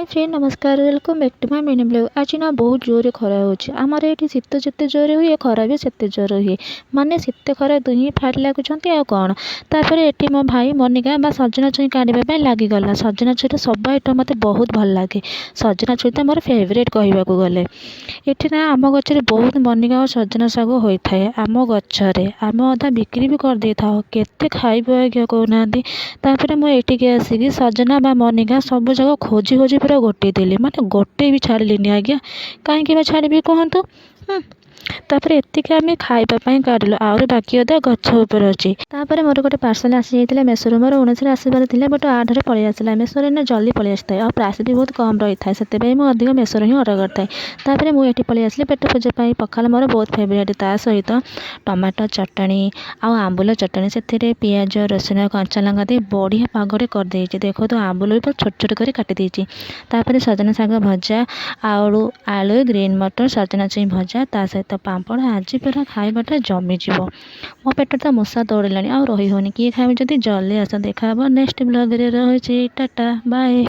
हाय friend नमस्कार welcome back to my mini blog. आज ना बहुत जोरे खरा होची आमर एठी शीत जिते जोरे हुए खरा भी सेते जोरे हुए माने शीत खरा दुही फाड़ लगुंट आ कौन तापर एठी मो भाई मनिका बा सजना छुई काढ़ा लगिगला। सजना छुईटा सब आइटम मत बहुत भल लगे। सजना छुई तो मोर फेवरेट कहवाक गले एठी ना आम गचरे बहुत मनिका और सजना शाग होता है। आम गचरे आम अधा बिक्री भी कर दे था केते खाइब आज्ञा कहना तापर मुझे आसिक सजना बा मनिका सब जगह खोजी खोजी पूरा गोटे देली माने गोटे भी छाड़िलीनि आज्ञा कहीं छाड़ी कहतु। तापर एतिक आम खावाई काढ़लु आहुरी बाकी अदा गछ उपर अच्छी। तापर मोर गोटे पार्सल आसी जाता मेसोर मोर 19 आसबार था बट 8 पलि आसला। मेसोर ना जल्दी पलि आसता है और प्राइस भी बहुत कम रही है से अधिक मेसोर ही अर्डर करता तापर मुझे पलि आसली पेट पूजा पखाल मोर बहुत फेवरेट ता सहित टमाटो चटणी आंबुल चटणी से पियाज रसुण कंचा लंका दे बढ़िया पागटे करदे देखो तो आंबुल भी छोट छोट कर काटी देती। तापर सजना शाग भजा आलू आलू ग्रीन मटर सजना छुई भजा ता सहित पापड़ आज पूरा खाइबाटा जमीज मो पेट तो मूषा दौड़लानी आ रही होनी किए खाए जल्दी जल्दी आस देखा नेक्स्ट ब्लॉग रे रही टाटा बाय।